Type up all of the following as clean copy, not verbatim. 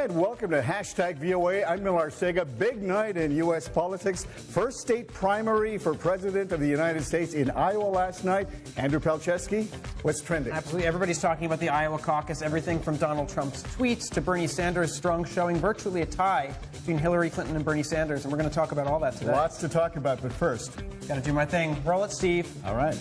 And welcome to Hashtag VOA. I'm Mil Arcega. Big night in U.S. politics. First state primary for President of the United States in Iowa last night. Andrew Palczewski, what's trending? Absolutely. Everybody's talking about the Iowa caucus. Everything from Donald Trump's tweets to Bernie Sanders' strong showing. Virtually a tie between Hillary Clinton and Bernie Sanders. And we're going to talk about all that today. Lots to talk about, but first. Got to do my thing. Roll it, Steve. All right.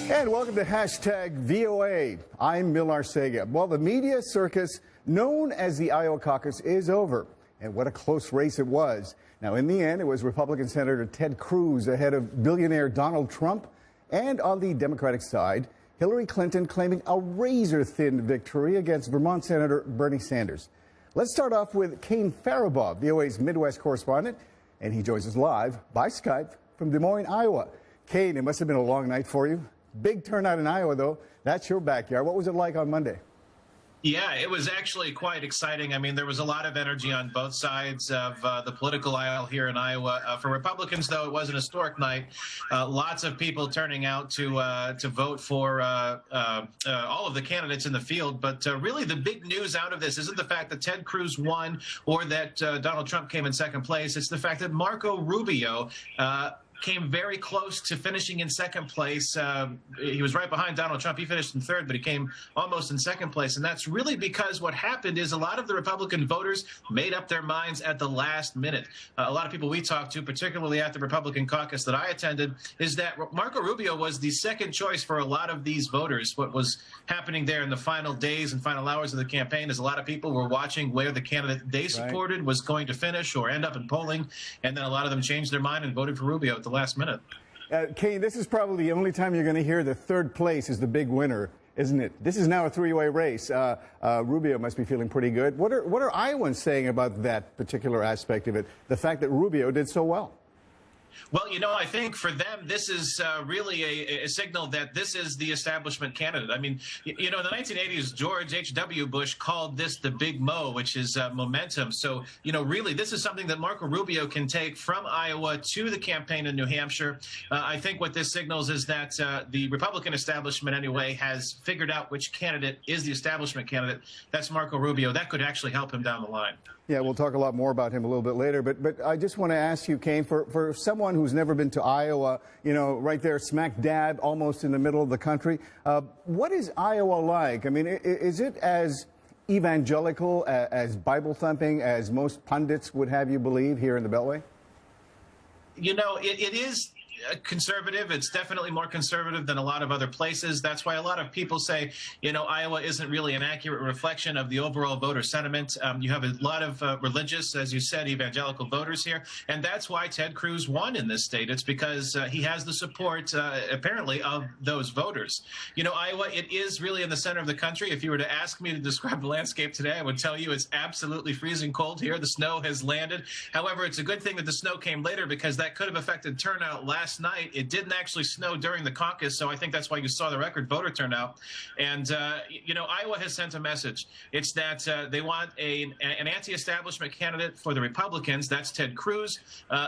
And welcome to Hashtag VOA. I'm Mil Arcega. Well, the media circus known as the Iowa caucus is over. And what a close race it was. Now, in the end, it was Republican Senator Ted Cruz ahead of billionaire Donald Trump. And on the Democratic side, Hillary Clinton claiming a razor-thin victory against Vermont Senator Bernie Sanders. Let's start off with Kane Farabaugh, VOA's Midwest correspondent. And he joins us live by Skype from Des Moines, Iowa. Kane, it must have been a long night for you. Big turnout in Iowa, though. That's your backyard. What was it like on Monday? Yeah, it was actually quite exciting. I mean, there was a lot of energy on both sides of the political aisle here in Iowa. For Republicans, though, it was an historic night. Lots of people turning out to vote for all of the candidates in the field. But really, the big news out of this isn't the fact that Ted Cruz won or that Donald Trump came in second place. It's the fact that Marco Rubio came very close to finishing in second place. He was right behind Donald Trump. He finished in third, but he came almost in second place. And that's really because what happened is a lot of the Republican voters made up their minds at the last minute. A lot of people we talked to, particularly at the Republican caucus that I attended, is that Marco Rubio was the second choice for a lot of these voters. What was happening there in the final days and final hours of the campaign is a lot of people were watching where the candidate they supported was going to finish or end up in polling. And then a lot of them changed their mind and voted for Rubio at the last minute. Kane, this is probably the only time you're going to hear the third place is the big winner, isn't it? This is now a three-way race. Rubio must be feeling pretty good. What are Iowans saying about that particular aspect of it, the fact that Rubio did so well? Well, you know, I think for them, this is really a signal that this is the establishment candidate. I mean, you know, in the 1980s, George H.W. Bush called this the Big Mo, which is momentum. So, you know, really, this is something that Marco Rubio can take from Iowa to the campaign in New Hampshire. I think what this signals is that the Republican establishment, anyway, has figured out which candidate is the establishment candidate. That's Marco Rubio. That could actually help him down the line. Yeah, we'll talk a lot more about him a little bit later. But I just want to ask you, Kane, for someone who's never been to Iowa, you know, right there smack dab, almost in the middle of the country, what is Iowa like? I mean, is it as evangelical, as Bible-thumping as most pundits would have you believe here in the Beltway? You know, it is conservative. It's definitely more conservative than a lot of other places. That's why a lot of people say, you know, Iowa isn't really an accurate reflection of the overall voter sentiment. You have a lot of religious, as you said, evangelical voters here. And that's why Ted Cruz won in this state. It's because he has the support, apparently, of those voters. You know, Iowa, it is really in the center of the country. If you were to ask me to describe the landscape today, I would tell you it's absolutely freezing cold here. The snow has landed. However, it's a good thing that the snow came later because that could have affected turnout last night. It didn't actually snow during the caucus, so I think that's why you saw the record voter turnout. And, you know, Iowa has sent a message. It's that they want an anti-establishment candidate for the Republicans. That's Ted Cruz.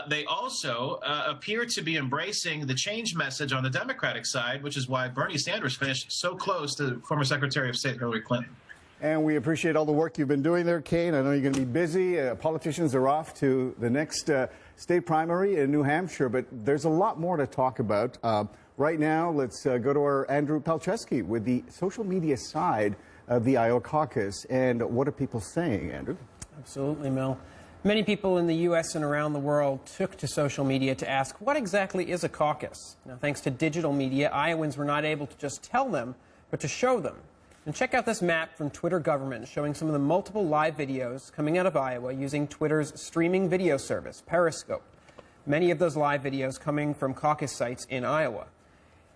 They also appear to be embracing the change message on the Democratic side, which is why Bernie Sanders finished so close to former Secretary of State Hillary Clinton. And we appreciate all the work you've been doing there, Kane. I know you're going to be busy. Politicians are off to the next state primary in New Hampshire, but there's a lot more to talk about. Right now, let's go to our Andrew Palczewski with the social media side of the Iowa caucus. And what are people saying, Andrew? Absolutely, Mel. Many people in the U.S. and around the world took to social media to ask, what exactly is a caucus? Now, thanks to digital media, Iowans were not able to just tell them, but to show them. And check out this map from Twitter government showing some of the multiple live videos coming out of Iowa using Twitter's streaming video service, Periscope. Many of those live videos coming from caucus sites in Iowa.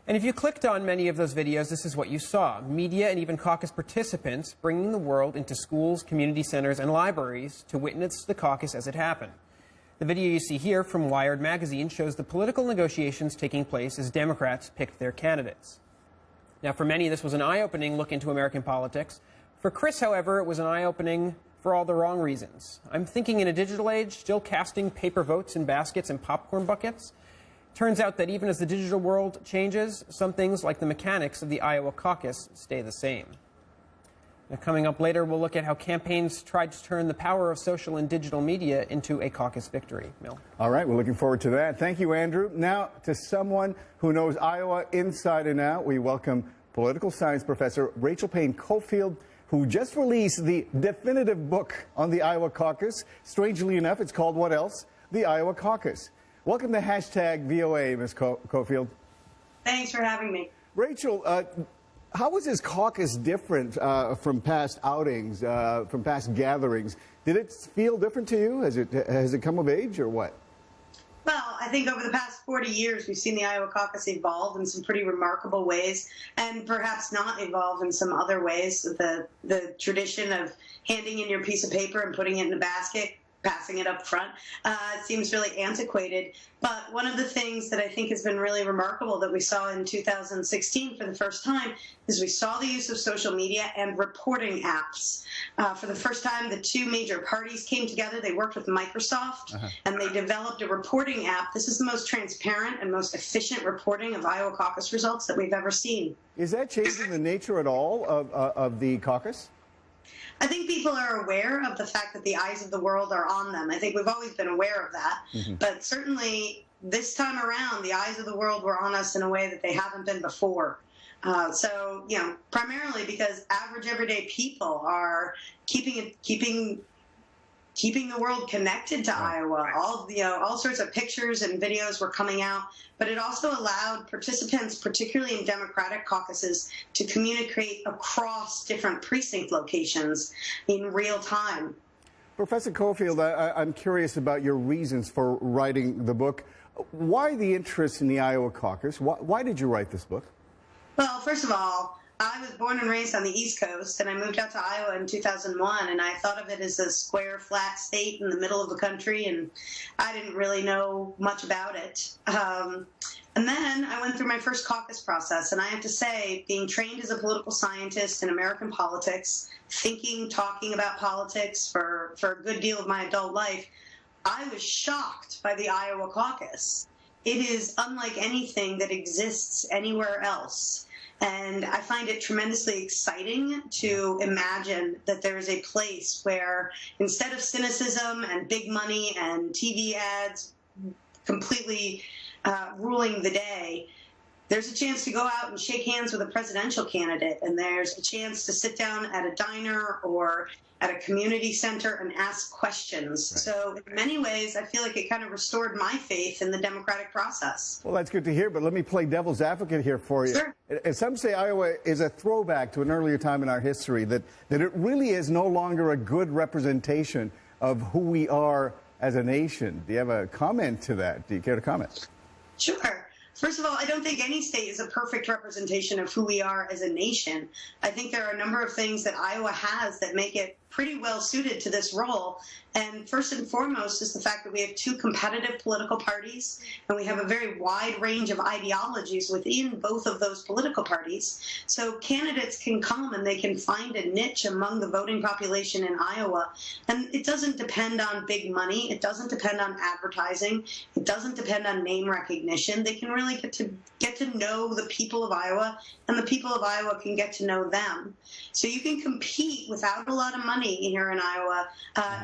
And if you clicked on many of those videos, this is what you saw. Media and even caucus participants bringing the world into schools, community centers, and libraries to witness the caucus as it happened. The video you see here from Wired magazine shows the political negotiations taking place as Democrats picked their candidates. Now, for many, this was an eye-opening look into American politics. For Chris, however, it was an eye-opening for all the wrong reasons. I'm thinking in a digital age, still casting paper votes in baskets and popcorn buckets. Turns out that even as the digital world changes, some things like the mechanics of the Iowa caucus stay the same. Now, coming up later, we'll look at how campaigns tried to turn the power of social and digital media into a caucus victory. Mil? All right, we're looking forward to that. Thank you, Andrew. Now, to someone who knows Iowa inside and out, we welcome political science professor Rachel Payne Caulfield, who just released the definitive book on the Iowa caucus. Strangely enough, it's called what else? The Iowa Caucus. Welcome to Hashtag VOA, Ms. Caulfield. Thanks for having me. Rachel, how was this caucus different from past outings, from past gatherings? Did it feel different to you? Has it come of age or what? Well, I think over the past 40 years, we've seen the Iowa caucus evolve in some pretty remarkable ways, and perhaps not evolve in some other ways. The tradition of handing in your piece of paper and putting it in a basket, passing it up front, seems really antiquated. But one of the things that I think has been really remarkable that we saw in 2016 for the first time is we saw the use of social media and reporting apps. For the first time, the two major parties came together. They worked with Microsoft, and they developed a reporting app. This is the most transparent and most efficient reporting of Iowa caucus results that we've ever seen. Is that changing the nature at all of the caucus? I think people are aware of the fact that the eyes of the world are on them. I think we've always been aware of that. But certainly this time around, the eyes of the world were on us in a way that they haven't been before. So, primarily because average everyday people are keeping the world connected to Iowa. All sorts of pictures and videos were coming out, but it also allowed participants, particularly in Democratic caucuses, to communicate across different precinct locations in real time. Professor Caulfield, I'm curious about your reasons for writing the book. Why the interest in the Iowa caucus? Why did you write this book? Well, first of all, I was born and raised on the East Coast, and I moved out to Iowa in 2001, and I thought of it as a square, flat state in the middle of the country, and I didn't really know much about it. And then I went through my first caucus process, and I have to say, being trained as a political scientist in American politics, talking about politics for a good deal of my adult life, I was shocked by the Iowa caucus. It is unlike anything that exists anywhere else. And I find it tremendously exciting to imagine that there is a place where instead of cynicism and big money and TV ads completely ruling the day, there's a chance to go out and shake hands with a presidential candidate, and there's a chance to sit down at a diner or at a community center and ask questions. Right. So in many ways, I feel like it kind of restored my faith in the democratic process. Well, that's good to hear, but let me play devil's advocate here for you. Sure. And some say Iowa is a throwback to an earlier time in our history, that it really is no longer a good representation of who we are as a nation. Do you have a comment to that? Do you care to comment? Sure. First of all, I don't think any state is a perfect representation of who we are as a nation. I think there are a number of things that Iowa has that make it pretty well suited to this role. And first and foremost is the fact that we have two competitive political parties, and we have a very wide range of ideologies within both of those political parties. So candidates can come and they can find a niche among the voting population in Iowa. And it doesn't depend on big money. It doesn't depend on advertising. It doesn't depend on name recognition. They can really get to know the people of Iowa, and the people of Iowa can get to know them. So you can compete without a lot of money here in Iowa.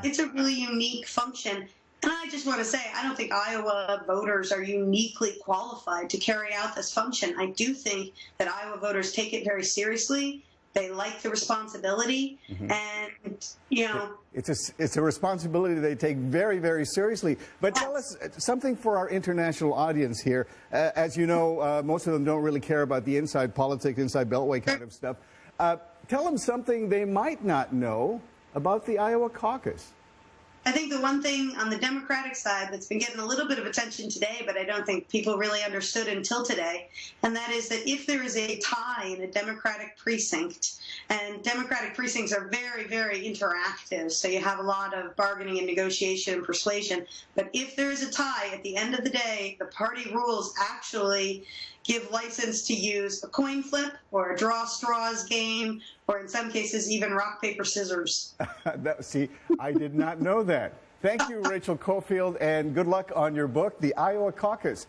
It's a really unique function. And I just want to say, I don't think Iowa voters are uniquely qualified to carry out this function. I do think that Iowa voters take it very seriously. They like the responsibility, and, It's a responsibility they take very, very seriously. But tell us something for our international audience here. As you know, most of them don't really care about the inside politics, inside Beltway kind of stuff. Tell them something they might not know about the Iowa caucus. I think the one thing on the Democratic side that's been getting a little bit of attention today, but I don't think people really understood until today, and that is that if there is a tie in a Democratic precinct, and Democratic precincts are very, very interactive, so you have a lot of bargaining and negotiation and persuasion, but if there is a tie, at the end of the day, the party rules actually give license to use a coin flip or a draw straws game, or in some cases, even rock, paper, scissors. See, I did not know that. Thank you, Rachel Cofield, and good luck on your book, The Iowa Caucus.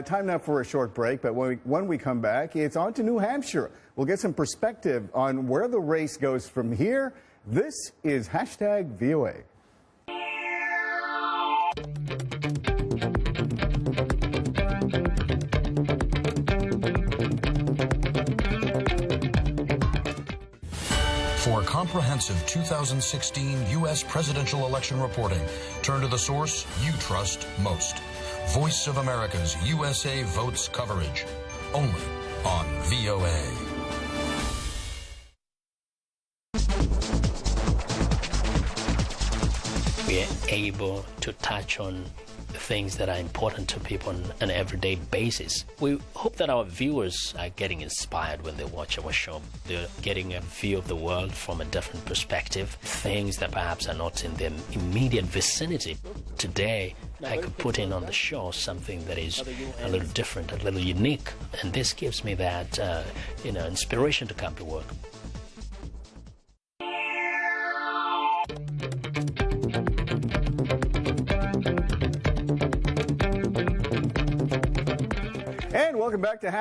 Time now for a short break, but when we come back, it's on to New Hampshire. We'll get some perspective on where the race goes from here. This is #VOA. For comprehensive 2016 U.S. presidential election reporting, turn to the source you trust most. Voice of America's USA Votes coverage. Only on VOA. We are able to touch on things that are important to people on an everyday basis. We hope that our viewers are getting inspired when they watch our show. They're getting a view of the world from a different perspective, things that perhaps are not in their immediate vicinity. Today, I could put in on the show something that is a little different, a little unique, and this gives me that, inspiration to come to work. And welcome back to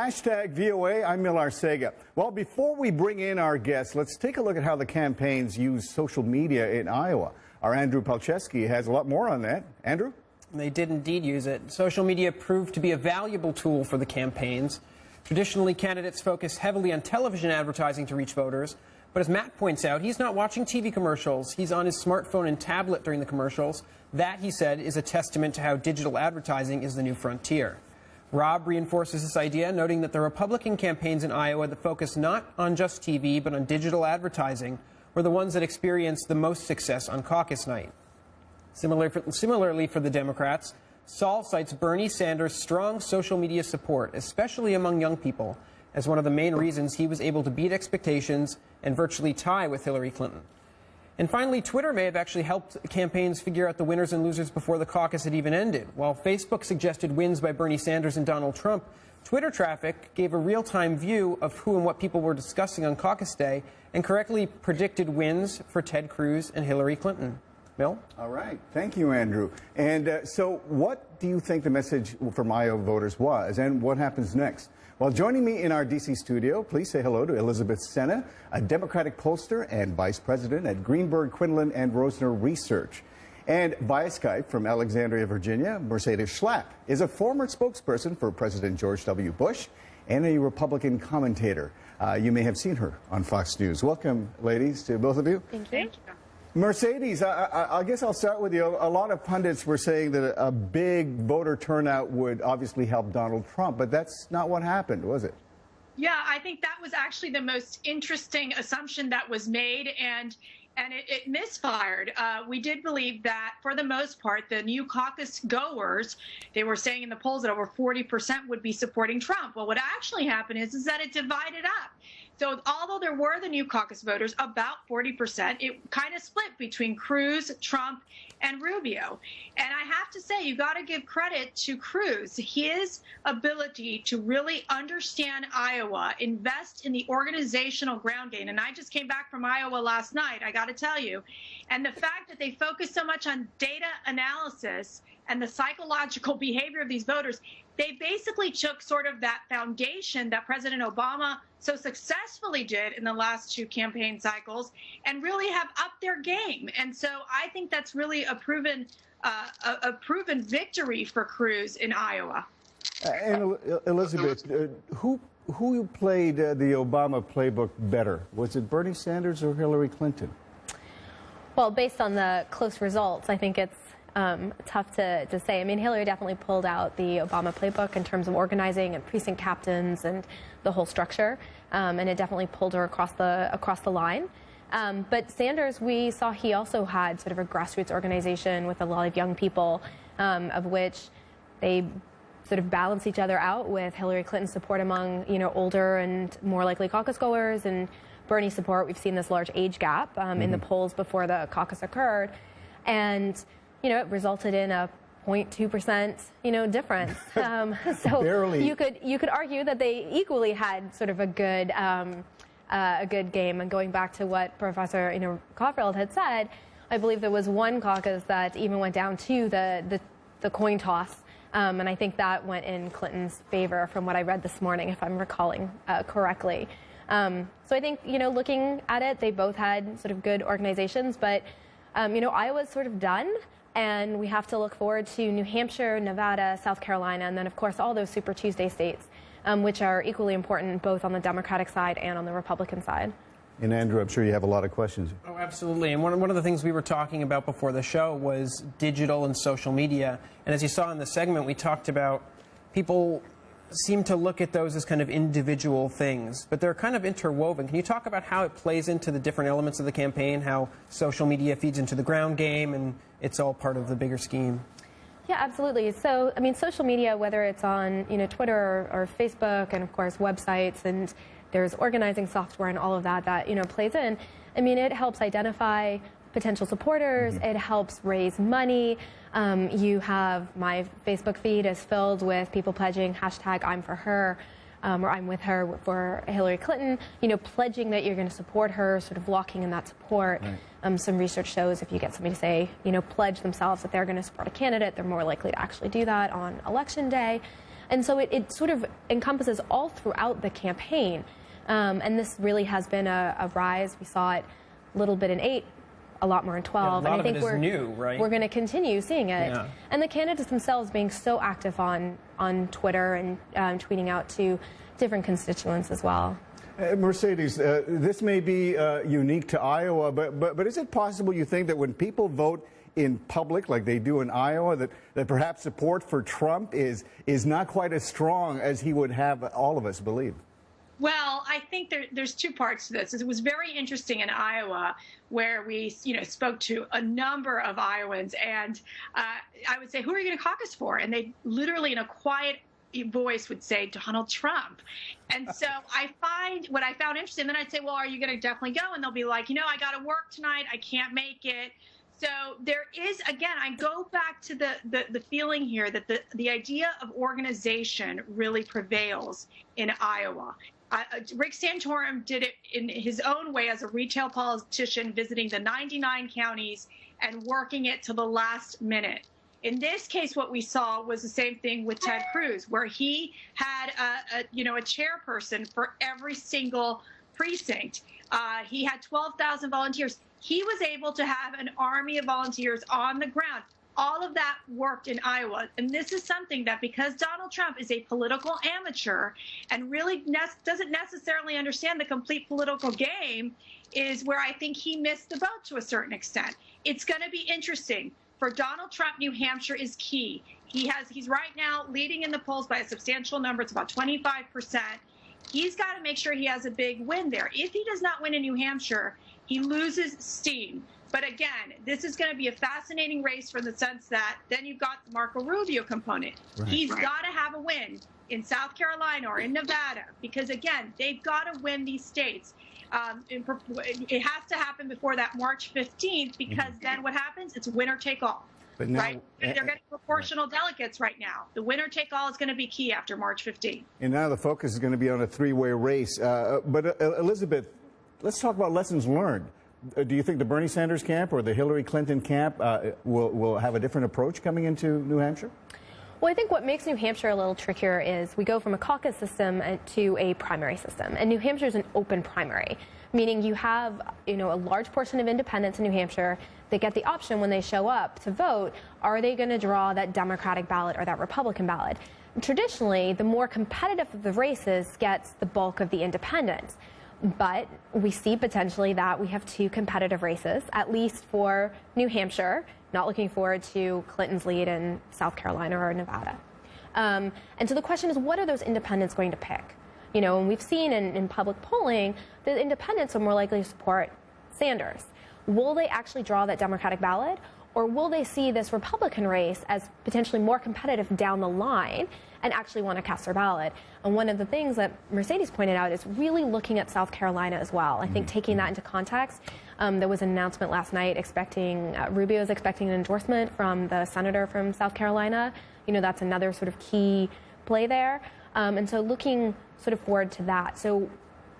#VOA. I'm Millar Sega. Well, before we bring in our guests, let's take a look at how the campaigns use social media in Iowa. Our Andrew Palczewski has a lot more on that. Andrew? They did indeed use it. Social media proved to be a valuable tool for the campaigns. Traditionally, candidates focus heavily on television advertising to reach voters. But as Matt points out, he's not watching TV commercials. He's on his smartphone and tablet during the commercials. That, he said, is a testament to how digital advertising is the new frontier. Rob reinforces this idea, noting that the Republican campaigns in Iowa that focus not on just TV but on digital advertising were the ones that experienced the most success on caucus night. Similarly for the Democrats, Saul cites Bernie Sanders' strong social media support, especially among young people, as one of the main reasons he was able to beat expectations and virtually tie with Hillary Clinton. And finally, Twitter may have actually helped campaigns figure out the winners and losers before the caucus had even ended. While Facebook suggested wins by Bernie Sanders and Donald Trump, Twitter traffic gave a real-time view of who and what people were discussing on caucus day and correctly predicted wins for Ted Cruz and Hillary Clinton. Bill? All right. Thank you, Andrew. And so what do you think the message from Iowa voters was, and what happens next? Well, joining me in our D.C. studio, please say hello to Elizabeth Senna, a Democratic pollster and vice president at Greenberg, Quinlan, and Rosner Research. And via Skype from Alexandria, Virginia, Mercedes Schlapp is a former spokesperson for President George W. Bush and a Republican commentator. You may have seen her on Fox News. Welcome, ladies, to both of you. Thank you. Mercedes, I guess I'll start with you. A lot of pundits were saying that a big voter turnout would obviously help Donald Trump, but that's not what happened, was it? Yeah, I think that was actually the most interesting assumption that was made, and it misfired. We did believe that, for the most part, the new caucus goers, they were saying in the polls that over 40% would be supporting Trump. Well, what actually happened is that it divided up. So although there were the new caucus voters, about 40%, it kind of split between Cruz, Trump, and Rubio. And I have to say, you got to give credit to Cruz. His ability to really understand Iowa, invest in the organizational ground game. And I just came back from Iowa last night, I got to tell you. And the fact that they focus so much on data analysis and the psychological behavior of these voters, they basically took sort of that foundation that President Obama so successfully did in the last two campaign cycles and really have upped their game. And so I think that's really a proven victory for Cruz in Iowa. And Elizabeth, who played the Obama playbook better? Was it Bernie Sanders or Hillary Clinton? Well, based on the close results, I think it's tough to say. I mean, Hillary definitely pulled out the Obama playbook in terms of organizing and precinct captains and the whole structure, and it definitely pulled her across the line. But Sanders, we saw he also had sort of a grassroots organization with a lot of young people, of which they sort of balance each other out with Hillary Clinton's support among, older and more likely caucus goers, and Bernie's support. We've seen this large age gap in the polls before the caucus occurred, and it resulted in a 0.2%, difference. So Barely. you could argue that they equally had sort of a good game. And going back to what Professor Caulfield had said, I believe there was one caucus that even went down to the coin toss, and I think that went in Clinton's favor from what I read this morning, if I'm recalling correctly. So I think looking at it, they both had sort of good organizations, but Iowa's sort of done. And we have to look forward to New Hampshire, Nevada, South Carolina, and then, of course, all those Super Tuesday states, which are equally important both on the Democratic side and on the Republican side. And Andrew, I'm sure you have a lot of questions. Oh, absolutely. And one of the things we were talking about before the show was digital and social media. And as you saw in the segment, we talked about people seem to look at those as kind of individual things, but they're kind of interwoven. Can you talk about how it plays into the different elements of the campaign, how social media feeds into the ground game, and it's all part of the bigger scheme? Yeah, absolutely. So, I mean, social media, whether it's on, Twitter or Facebook, and of course websites, and there's organizing software and all of that plays in. I mean, it helps identify potential supporters. It helps raise money. You have my Facebook feed is filled with people pledging hashtag I'm for her, or I'm with her for Hillary Clinton, pledging that you're going to support her, sort of locking in that support. Right. Some research shows if you get somebody to say, pledge themselves that they're going to support a candidate, they're more likely to actually do that on Election Day. And so it sort of encompasses all throughout the campaign. And this really has been a rise. We saw it a little bit in 8, a lot more in 12. Yeah, and I think we're new, right? We're going to continue seeing it. Yeah. And the candidates themselves being so active on Twitter and tweeting out to different constituents as well. Mercedes, this may be unique to Iowa, but is it possible you think that when people vote in public, like they do in Iowa, that perhaps support for Trump is not quite as strong as he would have all of us believe? Well, I think there's two parts to this. It was very interesting in Iowa where we, spoke to a number of Iowans, and I would say, who are you going to caucus for? And they literally, in a quiet voice, would say Donald Trump. And so what I found interesting, then I'd say, well, are you going to definitely go? And they'll be like, I got to work tonight. I can't make it. So there is, again, I go back to the feeling here that the idea of organization really prevails in Iowa. Rick Santorum did it in his own way as a retail politician, visiting the 99 counties and working it to the last minute. In this case, what we saw was the same thing with Ted Cruz, where he had a chairperson for every single precinct. He had 12,000 volunteers. He was able to have an army of volunteers on the ground. All of that worked in Iowa. And this is something that, because Donald Trump is a political amateur and really doesn't necessarily understand the complete political game, is where I think he missed the boat to a certain extent. It's going to be interesting. For Donald Trump, New Hampshire is key. He's right now leading in the polls by a substantial number. It's about 25%. He's got to make sure he has a big win there. If he does not win in New Hampshire, he loses steam. But again, this is going to be a fascinating race for the sense that then you've got the Marco Rubio component. Right. He's got to have a win in South Carolina or in Nevada, because, again, they've got to win these states. It has to happen before that March 15th, because then what happens? It's winner take all. But now, right? They're getting proportional delegates right now. The winner take all is going to be key after March 15th. And now the focus is going to be on a three-way race. But Elizabeth, let's talk about lessons learned. Do you think the Bernie Sanders camp or the Hillary Clinton camp will have a different approach coming into New Hampshire? Well, I think what makes New Hampshire a little trickier is we go from a caucus system to a primary system. And New Hampshire is an open primary, meaning you have, a large portion of independents in New Hampshire. They get the option when they show up to vote, are they going to draw that Democratic ballot or that Republican ballot? Traditionally, the more competitive of the races gets the bulk of the independents. But we see potentially that we have two competitive races, at least for New Hampshire. Not looking forward to Clinton's lead in South Carolina or Nevada. And so the question is, what are those independents going to pick? And we've seen in public polling that independents are more likely to support Sanders. Will they actually draw that Democratic ballot? Or will they see this Republican race as potentially more competitive down the line and actually want to cast their ballot? And one of the things that Mercedes pointed out is really looking at South Carolina as well. I think taking that into context, there was an announcement last night expecting, Rubio is expecting an endorsement from the senator from South Carolina. You know, that's another sort of key play there. And so looking sort of forward to that. So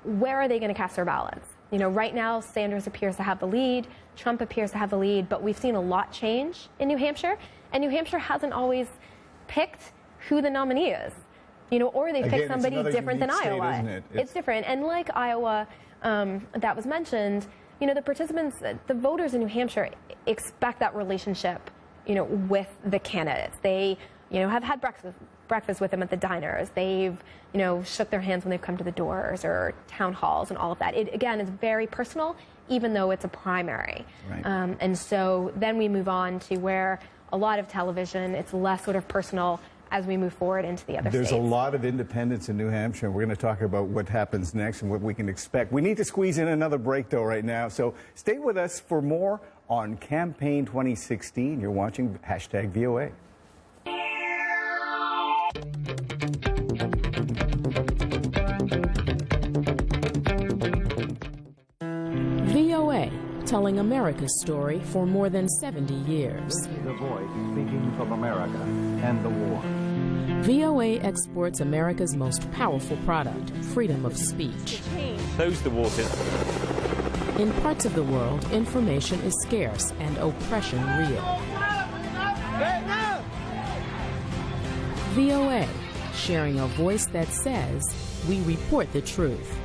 where are they going to cast their ballots? You know, right now, Sanders appears to have the lead. Trump appears to have the lead, but we've seen a lot change in New Hampshire, and New Hampshire hasn't always picked who the nominee is. You know, or they pick somebody different than Iowa. Isn't it? It's different. And like Iowa, that was mentioned, you know, the participants, the voters in New Hampshire expect that relationship, you know, with the candidates. They, you know, have had breakfast with them at the diners. They've, you know, shook their hands when they've come to the doors or town halls and all of that. It, again, is very personal, even though it's a primary. Right. And so then we move on to where a lot of television, it's less sort of personal as we move forward into the other There's states. a lot of independents in New Hampshire. We're going to talk about what happens next and what we can expect. We need to squeeze in another break, though, right now. So stay with us for more on Campaign 2016. You're watching #VOA. VOA, telling America's story for more than 70 years. The voice speaking from America and the war. VOA exports America's most powerful product, freedom of speech. Close the waters. In parts of the world, information is scarce and oppression real. VOA, sharing a voice that says, we report the truth.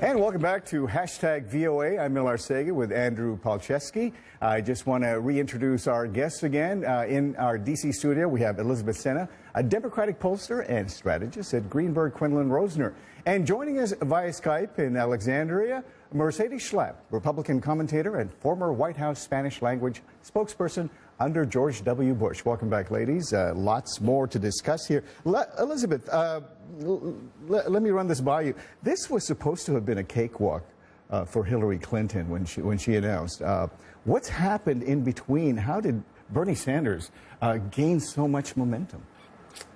And welcome back to #VOA. I'm Mil Arcega with Andrew Palczewski. I just want to reintroduce our guests again. In our D.C. studio, we have Elizabeth Senna, a Democratic pollster and strategist at Greenberg Quinlan Rosner. And joining us via Skype in Alexandria, Mercedes Schlapp, Republican commentator and former White House Spanish language spokesperson under George W. Bush. Welcome back, ladies. Lots more to discuss here. Elizabeth, let me run this by you. This was supposed to have been a cakewalk for Hillary Clinton when she announced. What's happened in between? How did Bernie Sanders gain so much momentum?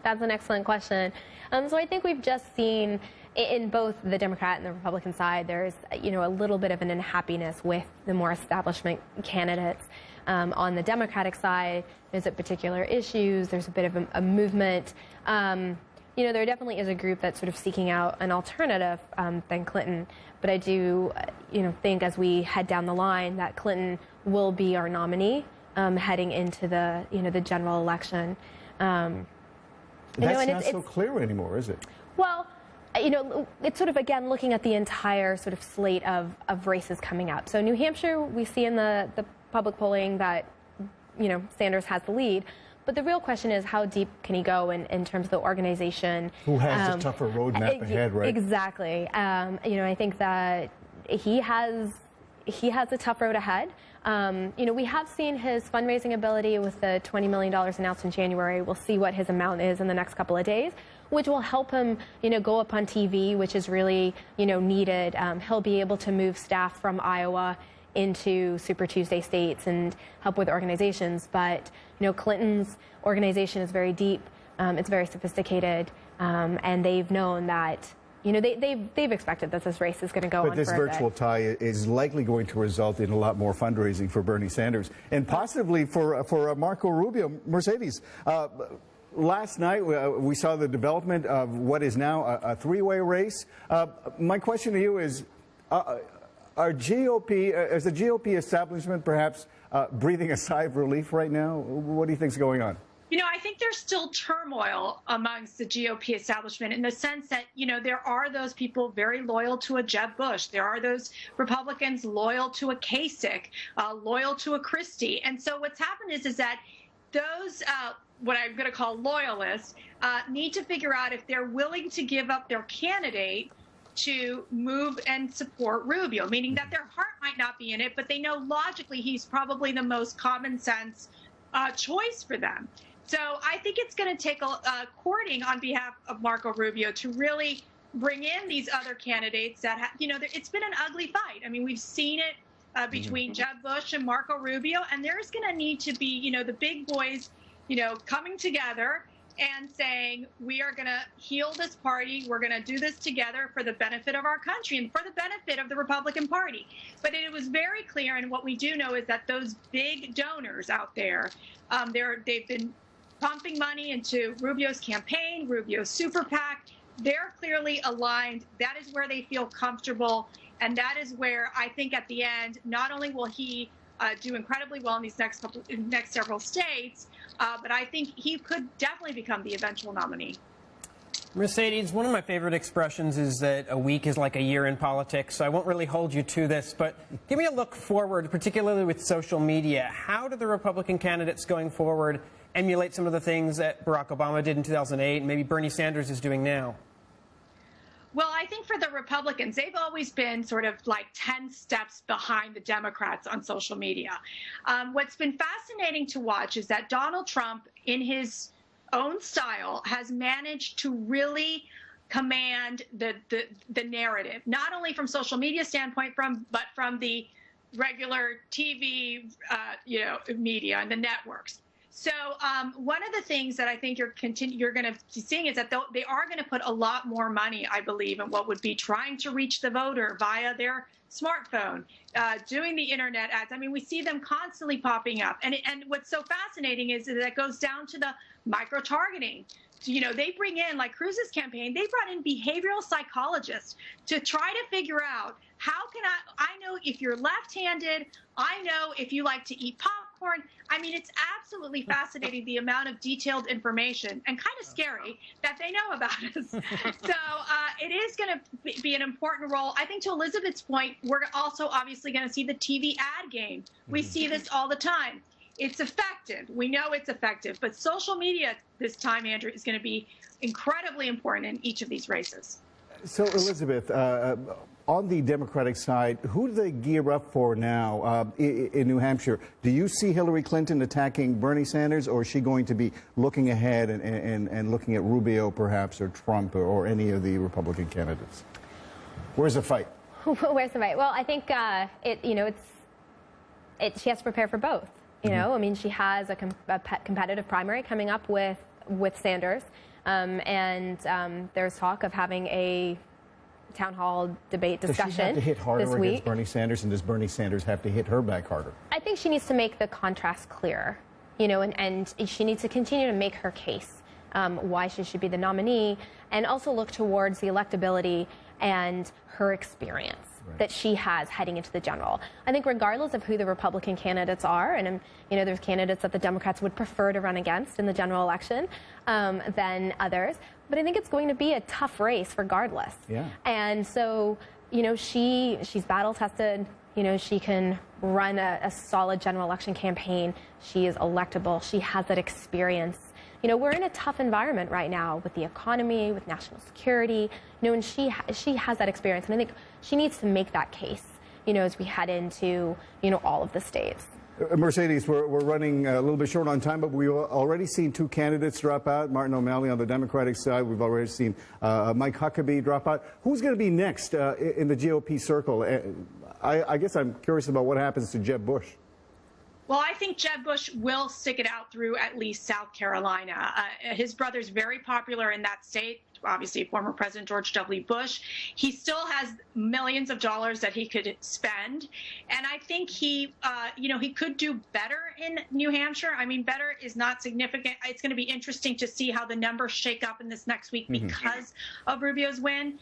That's an excellent question. So I think we've just seen in both the Democrat and the Republican side, there's, you know, a little bit of an unhappiness with the more establishment candidates. On the Democratic side, there's at particular issues. There's a bit of a movement. You know, there definitely is a group that's sort of seeking out an alternative than Clinton. But I do, you know, think as we head down the line that Clinton will be our nominee heading into the, you know, the general election. That's not so clear anymore, is it? Well, you know, it's sort of, again, looking at the entire sort of slate of races coming up. So New Hampshire, we see in the public polling that, you know, Sanders has the lead. But the real question is, how deep can he go in terms of the organization? Who has a tougher roadmap ahead, right? Exactly. You know, I think that he has a tough road ahead. You know, we have seen his fundraising ability with the $20 million announced in January. We'll see what his amount is in the next couple of days, which will help him, you know, go up on TV, which is really, you know, needed. He'll be able to move staff from Iowa into Super Tuesday states and help with organizations. But, you know, Clinton's organization is very deep. It's very sophisticated. And they've known that, you know, they've expected that this race is going to go on for a bit. But this virtual tie is likely going to result in a lot more fundraising for Bernie Sanders and possibly for Marco Rubio. Mercedes, last night we saw the development of what is now a three-way race. My question to you is, is the GOP establishment perhaps breathing a sigh of relief right now? What do you think is going on? You know, I think there's still turmoil amongst the GOP establishment in the sense that, you know, there are those people very loyal to a Jeb Bush. There are those Republicans loyal to a Kasich, loyal to a Christie. And so what's happened is that those, what I'm going to call loyalists, need to figure out if they're willing to give up their candidate to move and support Rubio, meaning that their heart might not be in it, but they know logically he's probably the most common sense choice for them. So I think it's going to take courting on behalf of Marco Rubio to really bring in these other candidates that, it's been an ugly fight. I mean, we've seen it between Jeb Bush and Marco Rubio, and there's going to need to be, the big boys, coming together and saying, we are going to heal this party. We're going to do this together for the benefit of our country and for the benefit of the Republican Party. But it was very clear, and what we do know is that those big donors out there, they've been pumping money into Rubio's campaign, Rubio's super PAC. They're clearly aligned. That is where they feel comfortable. And that is where I think at the end, not only will he do incredibly well in these next several states, but I think he could definitely become the eventual nominee. Mercedes, one of my favorite expressions is that a week is like a year in politics, so I won't really hold you to this, but give me a look forward, particularly with social media. How do the Republican candidates going forward emulate some of the things that Barack Obama did in 2008 and maybe Bernie Sanders is doing now? Well, I think for the Republicans, they've always been sort of like 10 steps behind the Democrats on social media. What's been fascinating to watch is that Donald Trump, in his own style, has managed to really command the narrative, not only from social media standpoint, but from the regular TV, media and the networks. So one of the things that I think you're going to be seeing is that they are going to put a lot more money, I believe, in what would be trying to reach the voter via their smartphone, doing the internet ads. I mean, we see them constantly popping up. And what's so fascinating is that it goes down to the micro-targeting. They bring in, like Cruz's campaign, they brought in behavioral psychologists to try to figure out how can I know if you're left-handed, I know if you like to eat popcorn. I mean, it's absolutely fascinating the amount of detailed information and kind of scary that they know about us. So it is going to be an important role. I think to Elizabeth's point, we're also obviously going to see the TV ad game. We see this all the time. It's effective. We know it's effective. But social media this time, Andrew, is going to be incredibly important in each of these races. So, Elizabeth, on the Democratic side, who do they gear up for now in New Hampshire? Do you see Hillary Clinton attacking Bernie Sanders, or is she going to be looking ahead and looking at Rubio, perhaps, or Trump, or any of the Republican candidates? Where's the fight? Where's the fight? Well, I think she has to prepare for both. I mean, she has a competitive primary coming up with Sanders, and there's talk of having a town hall debate discussion. Does she have to hit harder this week against Bernie Sanders, and does Bernie Sanders have to hit her back harder? I think she needs to make the contrast clearer, and she needs to continue to make her case why she should be the nominee, and also look towards the electability and her experience that she has heading into the general. I think regardless of who the Republican candidates are, and there's candidates that the Democrats would prefer to run against in the general election than others, but I think it's going to be a tough race regardless. Yeah. And so, she's battle tested. She can run a solid general election campaign. She is electable. She has that experience. We're in a tough environment right now with the economy, with national security, and she has that experience. And I think she needs to make that case, as we head into, all of the states. Mercedes, we're running a little bit short on time, but we've already seen two candidates drop out. Martin O'Malley on the Democratic side. We've already seen Mike Huckabee drop out. Who's going to be next in the GOP circle? I guess I'm curious about what happens to Jeb Bush. Well, I think Jeb Bush will stick it out through at least South Carolina. His brother's very popular in that state. Obviously, former President George W. Bush. He still has millions of dollars that he could spend. And I think he could do better in New Hampshire. I mean, better is not significant. It's going to be interesting to see how the numbers shake up in this next week because of Rubio's win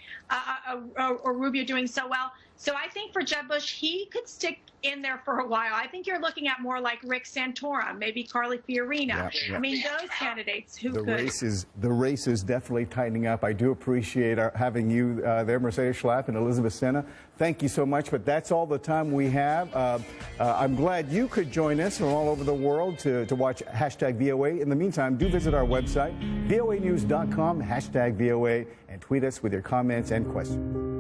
or Rubio doing so well. So I think for Jeb Bush, he could stick in there for a while. I think you're looking at more like Rick Santorum, maybe Carly Fiorina. I mean, those candidates who could. The race is definitely tightening up. I do appreciate having you there, Mercedes Schlapp and Elizabeth Sena. Thank you so much, but that's all the time we have. I'm glad you could join us from all over the world to watch #VOA. In the meantime, do visit our website, voanews.com, #VOA, and tweet us with your comments and questions.